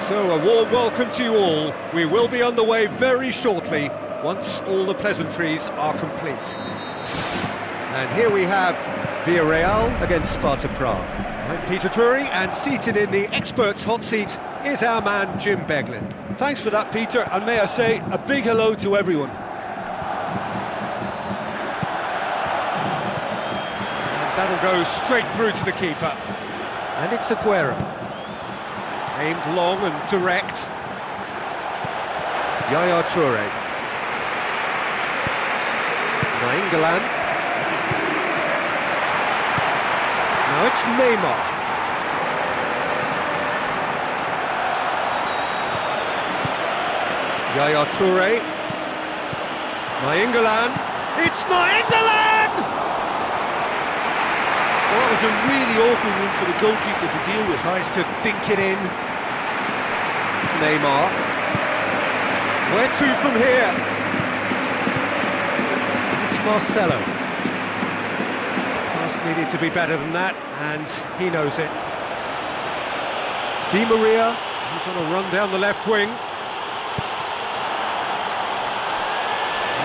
So, a warm welcome to you all. We will be on the way very shortly, once all the pleasantries are complete. And here we have Villarreal against Sparta Prague. I'm Peter Drury, and seated in the experts' hot seat is our man Jim Beglin. Thanks for that, Peter, and may I say a big hello to everyone. And that'll go straight through to the keeper. And it's Aguero. Aimed long and direct. Yaya Toure. Nainggolan. Now it's Neymar. Yaya Toure. Nainggolan. It's Nainggolan! Well, that was a really awkward one for the goalkeeper to deal with. Tries to dink it in. Neymar. Where to from here? It's Marcelo. Pass needed to be better than that, and he knows it. Di Maria, he's on a run down the left wing.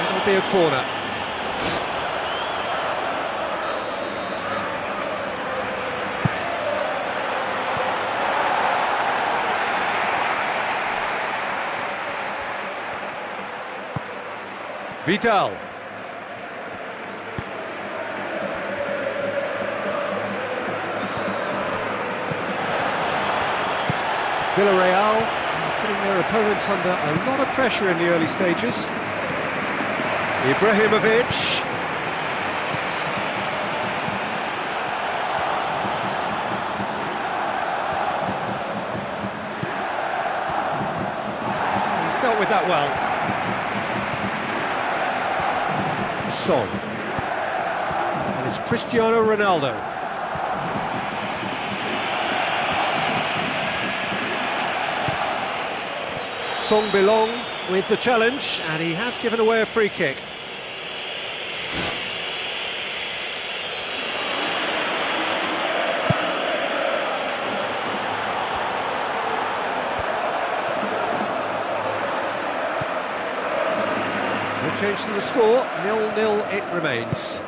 It'll be a corner. Vidal. Villarreal putting their opponents under a lot of pressure in the early stages. Ibrahimovic. He's dealt with that well. Song. And it's Cristiano Ronaldo. Song Belong with the challenge, and he has given away a free kick. Change to the score, 0-0 it remains.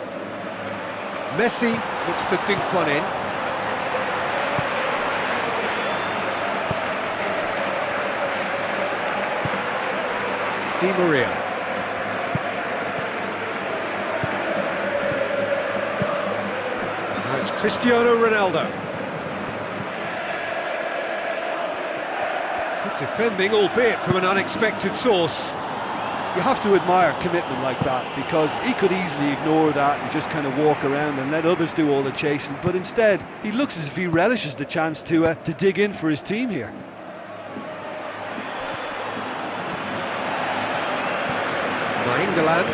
Messi looks to dink one in. Di Maria. Now it's Cristiano Ronaldo. Good defending, albeit from an unexpected source. You have to admire commitment like that, because he could easily ignore that and just kind of walk around and let others do all the chasing, but instead he looks as if he relishes the chance to dig in for his team here. Nainggolan.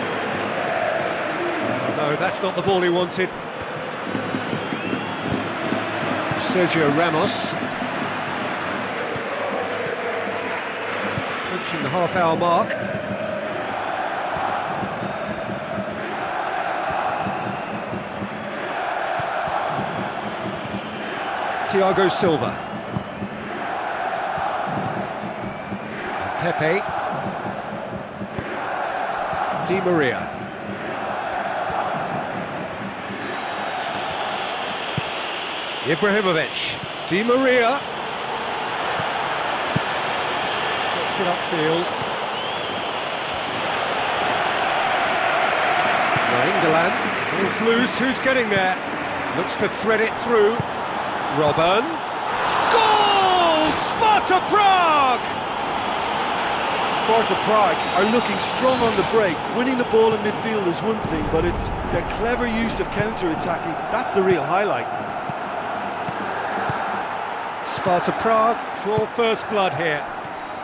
No, that's not the ball he wanted. Sergio Ramos. Approaching the half-hour mark. Thiago Silva. Pepe. Di Maria. Ibrahimovic. Di Maria. Gets it upfield. Nainggolan. Ball's loose, who's getting there? Looks to thread it through. Robben. Goal! Sparta Prague! Sparta Prague are looking strong on the break. Winning the ball in midfield is one thing, but it's their clever use of counter-attacking. That's the real highlight. Sparta Prague draw first blood here.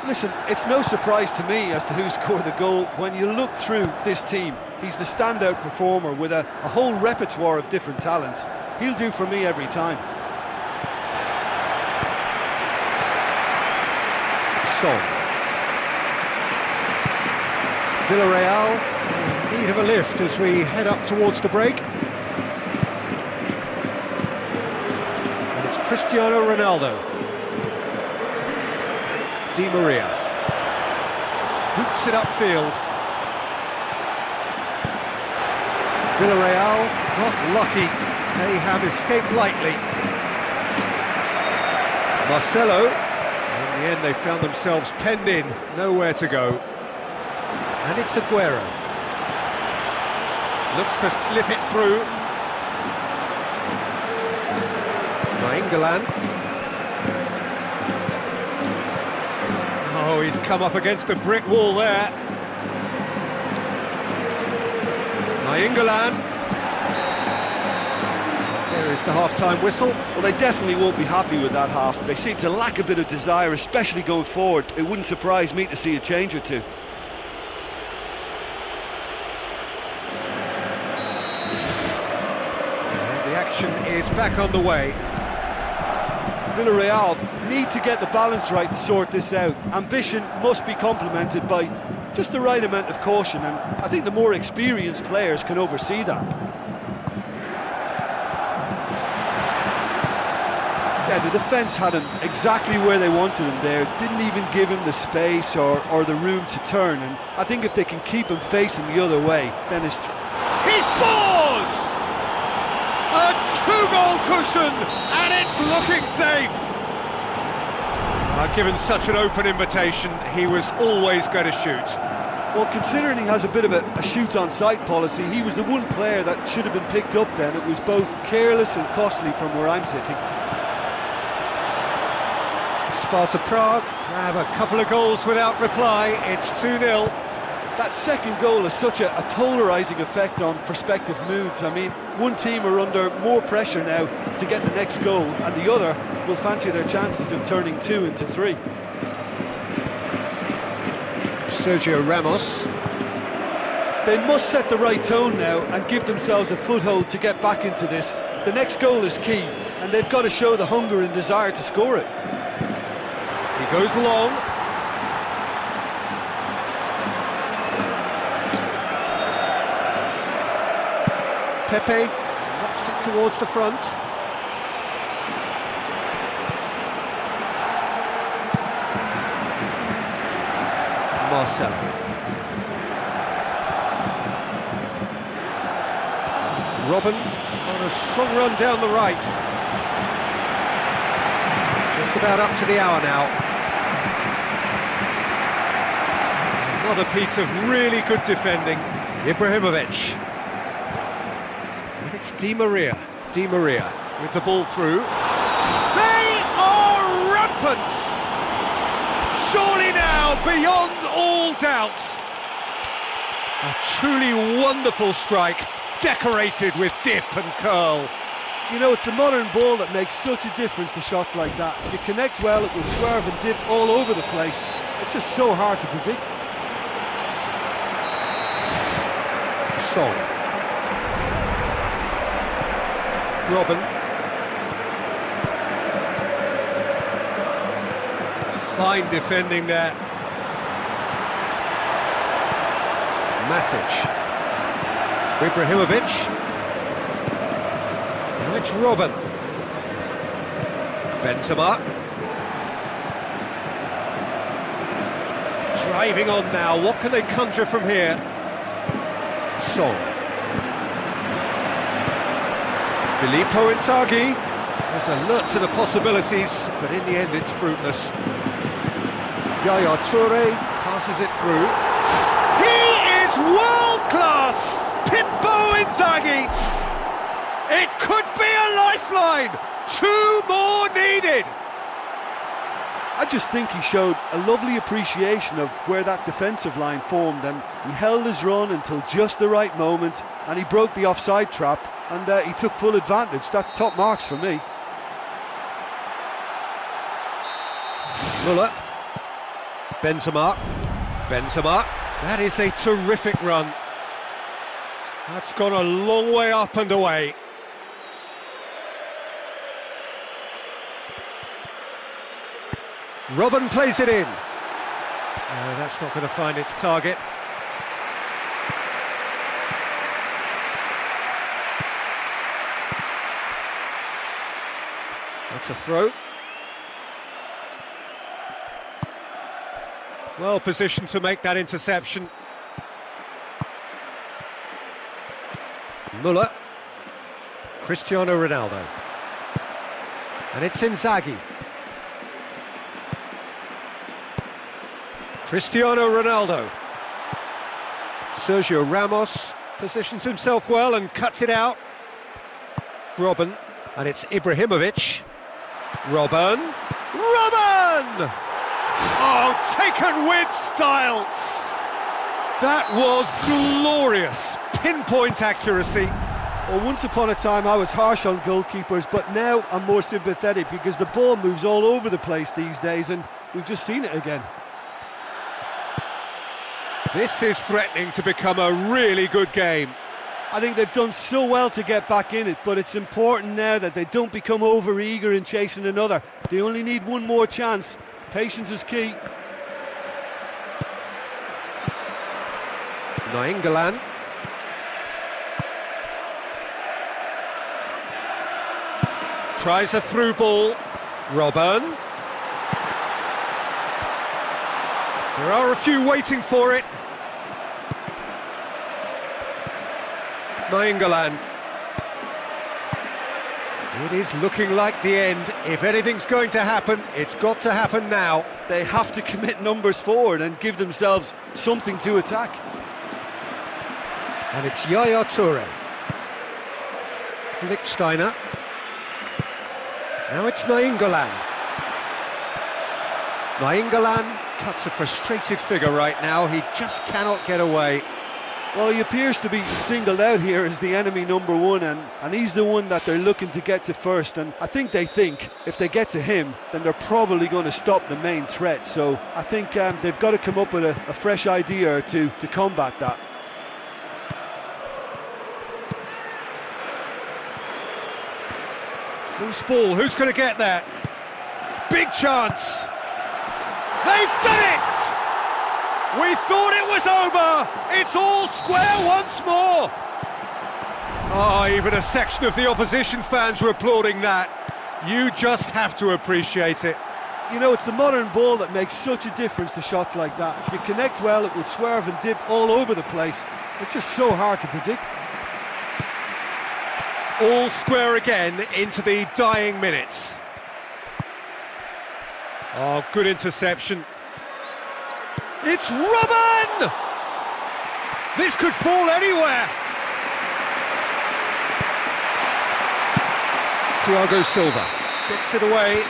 Listen, it's no surprise to me as to who scored the goal. When you look through this team, he's the standout performer with a whole repertoire of different talents. He'll do for me every time. Song. Villarreal in need of a lift as we head up towards the break. And it's Cristiano Ronaldo. Di Maria. Boots it upfield. Villarreal got lucky. They have escaped lightly. Marcelo. In the end, they found themselves penned in, nowhere to go. And it's Aguero. Looks to slip it through. Nainggolan. Oh, he's come up against a brick wall there. Nainggolan. There is the half-time whistle. Well, they definitely won't be happy with that half. They seem to lack a bit of desire, especially going forward. It wouldn't surprise me to see a change or two. And the action is back underway. Villarreal need to get the balance right to sort this out. Ambition must be complemented by just the right amount of caution, and I think the more experienced players can oversee that. Yeah, the defence had him exactly where they wanted him there, didn't even give him the space or the room to turn, and I think if they can keep him facing the other way, then it's... He scores! A two-goal cushion, and it's looking safe! Given such an open invitation, he was always going to shoot. Well, considering he has a bit of a shoot-on-sight policy, he was the one player that should have been picked up then. It was both careless and costly from where I'm sitting. Sparta Prague grab a couple of goals without reply. It's 2-0. That second goal has such a polarising effect on prospective moods. I mean, one team are under more pressure now to get the next goal, and the other will fancy their chances of turning 2 into 3. Sergio Ramos. They must set the right tone now and give themselves a foothold to get back into this. The next goal is key, and they've got to show the hunger and desire to score it. He goes long. Pepe knocks it towards the front. Marcelo. Robben on a strong run down the right. Just about up to the hour now. Another piece of really good defending. Ibrahimovic. And it's Di Maria. Di Maria with the ball through. They are rampant! Surely now, beyond all doubt. A truly wonderful strike, decorated with dip and curl. You know, it's the modern ball that makes such a difference to shots like that. If you connect well, it will swerve and dip all over the place. It's just so hard to predict. Song. Robben. Fine defending there. Matic. Ibrahimovic. And it's Robben. Benzema. Driving on now, what can they conjure from here? Song. Filippo Inzaghi is alert to the possibilities, but in the end it's fruitless. Yaya Toure passes it through. He is world-class! Pippo Inzaghi! It could be a lifeline! 2 more needed! I just think he showed a lovely appreciation of where that defensive line formed, and he held his run until just the right moment, and he broke the offside trap, and he took full advantage. That's top marks for me. Muller. Benzema. Benzema. That is a terrific run. That's gone a long way up and away. Robben plays it in. No, that's not going to find its target. That's a throw. Well positioned to make that interception. Müller. Cristiano Ronaldo. And it's Inzaghi. Cristiano Ronaldo. Sergio Ramos positions himself well and cuts it out. Robben. And it's Ibrahimovic. Robben. Robben! Oh, taken with style! That was glorious. Pinpoint accuracy. Well, once upon a time I was harsh on goalkeepers, but now I'm more sympathetic because the ball moves all over the place these days, and we've just seen it again. This is threatening to become a really good game. I think they've done so well to get back in it, but it's important now that they don't become over-eager in chasing another. They only need one more chance. Patience is key. Nainggolan. Tries a through ball. Robben. There are a few waiting for it. Nainggolan. It is looking like the end. If anything's going to happen, it's got to happen now. They have to commit numbers forward and give themselves something to attack. And it's Yaya Toure. Lichtsteiner. Now it's Nainggolan. Nainggolan cuts a frustrated figure right now. He just cannot get away. Well, he appears to be singled out here as the enemy number one, and he's the one that they're looking to get to first. And I think they think if they get to him, then they're probably going to stop the main threat. So I think they've got to come up with a fresh idea or two to combat that. Loose ball, who's going to get that? Big chance! They've done it! We thought it was over! It's all square once more! Oh, even a section of the opposition fans were applauding that. You just have to appreciate it. You know, it's the modern ball that makes such a difference to shots like that. If you connect well, it will swerve and dip all over the place. It's just so hard to predict. All square again into the dying minutes. Oh, good interception. It's Robben! This could fall anywhere. Thiago Silva gets it away.